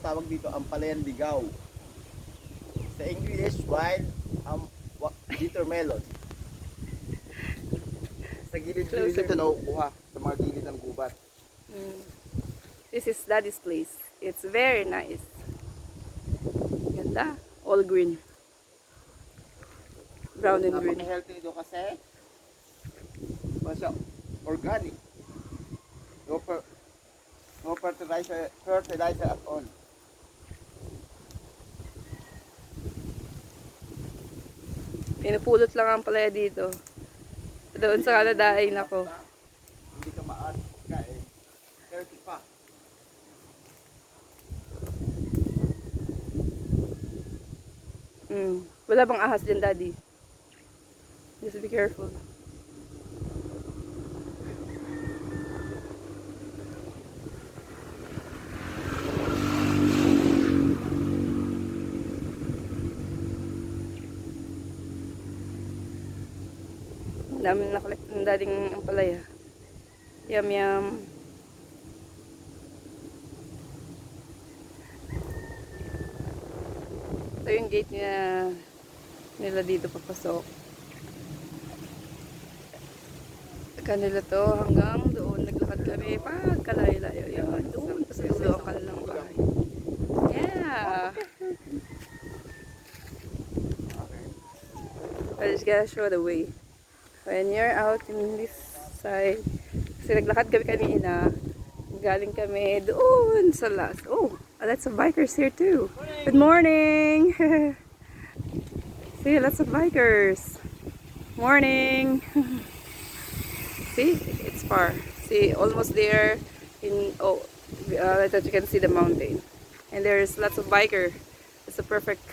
tawag dito, ampalayan ligaw. Sa English, wild bitter melon. Sa gilid-gilid ito nakukuha sa mga gilid ng gubat. This is Daddy's place. It's very nice. Ganda. All green. Brown and green. Napaka-healthy nito kasi siya organic. No fertilizer at all. Pinupulot lang ang palaya dito. Doon sa kaladain ako. Hindi ka maaari kain. Healthy pa. Wala bang ahas dyan, Daddy? Just be careful. Ang daming nakolekt ng dating ampalaya. Yum yum. Ito yung gate nila dito papasok. Kanila to hanggang doon. Naglakad kami pagkalayo-layo. Yun, doon pa sa dulo ang kanilang bahay. Yeah. I just gotta show the way. When you're out in this side, kasi naglakad kami kanina, galing kami doon sa last. Oh, lots of bikers here too. Good morning! See, lots of bikers. Morning! See, it's far. See, almost there. I thought you can see the mountain. And there's lots of biker. It's a perfect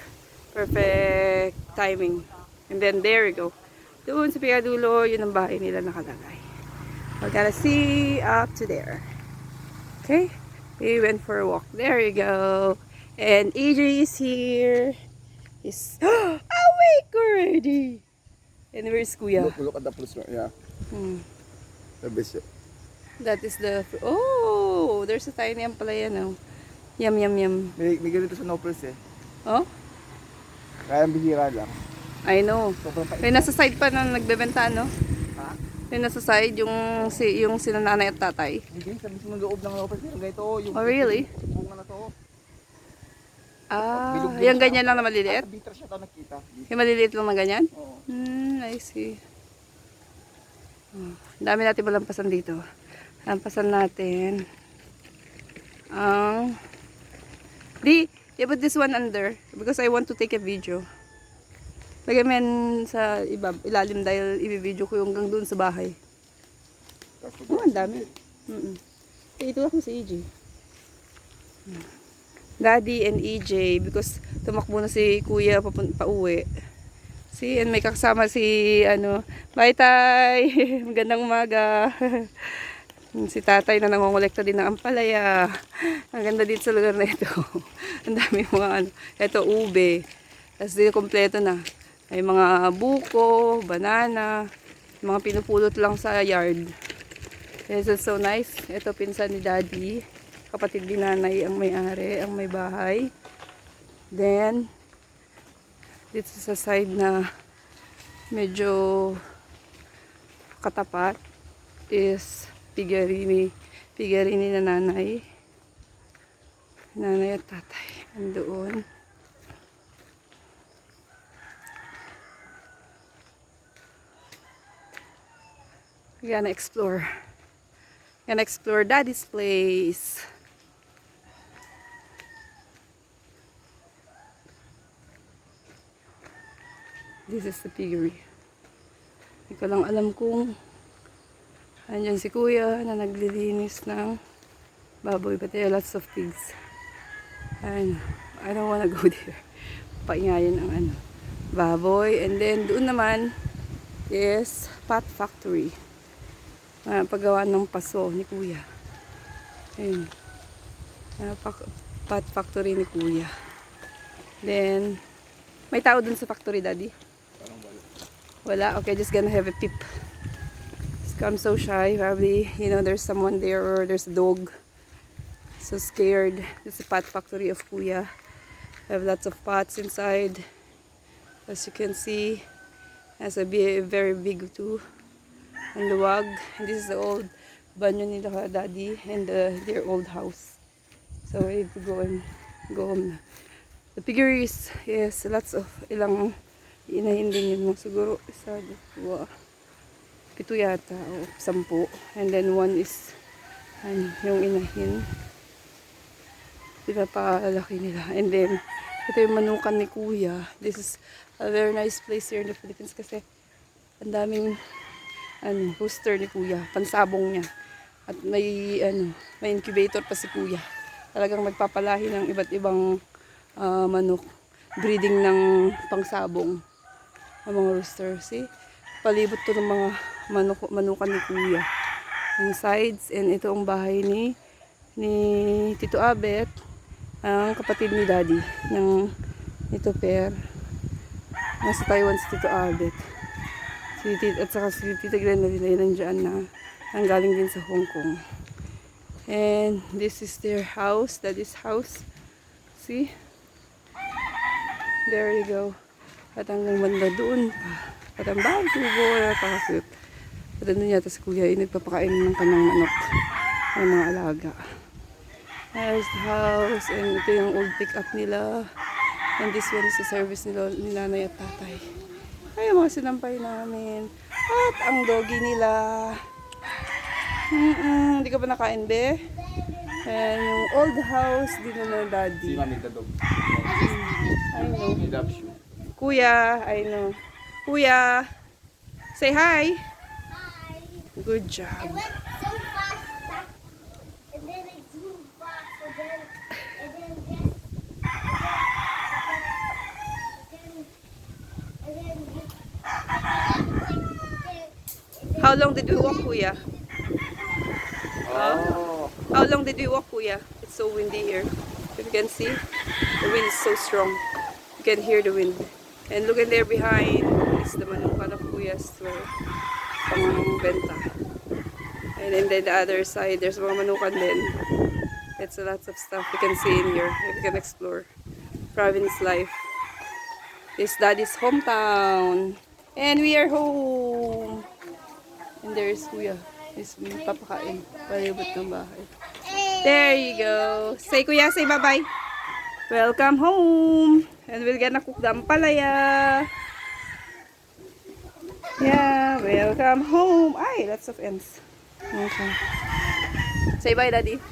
timing. And then there you go. Doon sa Pigadulo, yun ang bahay nila nakalagay. We're gonna see up to there. Okay? We went for a walk. There you go. And AJ is here. He's awake already. And where's Kuya? Look at the place. Yeah. The best. That is the... Oh! There's a tiny ampalaya now. Yum, yum, yum. May ganito sa Nopals eh. Oh? Kaya bihira lang. I know. Sobrang pait. May nasa side pa na nagbebenta, no? Ha? May nasa side yung sila nanay at tatay. Hindi, sa mismong loob ng Nopals. Yung ganito. Yung Oh, really? bunga na to. Ah, yung ganyan lang na maliliit? Bitter siya ito nakita. Yung maliliit lang na ganyan? Oo. I see. Oh, dami natin malampasan dito. Lampasan natin. You put this one under because I want to take a video. Lagyan mo yan sa ilalim dahil i-video ko yung hanggang doon sa bahay. Oh, ang dami. Ito ako si EJ. Daddy and EJ because tumakbo na si Kuya pauwi. See, and may kasama si bye tay. Magandang umaga. Si tatay na nangongolekta din ng ampalaya. Ang ganda dito sa lugar na ito. Ang dami mga ito ube. Tapos dito kompleto na. May mga buko, banana, mga pinupulot lang sa yard. This is so nice. Ito pinsan ni Daddy. Kapatid ni nanay ang may-ari, ang may bahay. Then, dito sa side na medyo katapat is pigarini na nanay at tatay andoon. We're gonna explore Daddy's place. This is the piggery. Hindi ko lang alam kung andyan si Kuya na naglilinis ng baboy. But there are lots of pigs. And I don't wanna go there. Paingayan ang baboy. And then doon naman is pot factory. Paggawa ng paso ni Kuya. Ayun. Pot factory ni Kuya. Then may tao dun sa factory, Daddy? Wala? Okay, just gonna have a peep. I'm so shy. Probably, there's someone there or there's a dog. So scared. This is a pot factory of Kuya. I have lots of pots inside. As you can see, has a very big too. And luwag. And this is the old banyo nila daddy and their old house. So we need to go home na. The piggeries, yes, lots of ilang inahin din yun mo. Siguro isa, dalawa, 7 yata o 10. And then one is yung inahin. Pinapalaki nila. And then ito yung manukan ni Kuya. This is a very nice place here in the Philippines kasi ang daming rooster ni Kuya, pansabong niya. At may incubator pa si Kuya. Talagang magpapalahi ng iba't ibang manok, breeding ng pangsabong ang mga rooster. See? Palibot to ng mga manukan ni Kuya. Ang sides, and ito ang bahay ni Tito Abet, ang kapatid ni Daddy ng ito pair. Nasa Taiwan si Tito Abet. At saka si Tita Glenda din ay nandiyan na galing din sa Hong Kong. And this is their house, Daddy's house. See? There you go. At hanggang banda doon pa. At ang bahay tubo, napaka-cute. At ano yata si Kuya, nagpapakain ng kanyang manok ng mga alaga. There's the house, and ito yung old pick-up nila. And this one is the service ni nanay at tatay. Ay, mga sinampay namin. At ang doggy nila. Hindi ka pa nakain, be? And yung old house, din na daddy. See, mommy, the dog. I know. He loves you. Kuya, I know. Kuya, say hi. Hi. Good I job. went so fast, and then I zoomed fast, and then How long did we walk, Kuya? Oh. How long did we walk, Kuya? It's so windy here. If you can see, the wind is so strong. You can hear the wind. And look in there behind is the manukan of Kuya's pang-benta. And then the other side, there's mga manukan din. It's a lots of stuff you can see in here. If you can explore. Province life. This Daddy's hometown. And we are home. And there's Kuya. Is papakain. Palibot ng bahay. There you go. Say Kuya, say bye-bye. Welcome home. And we're gonna cook the ampalaya. Yeah, welcome home. Ay, lots of ants. Okay. Say bye, Daddy.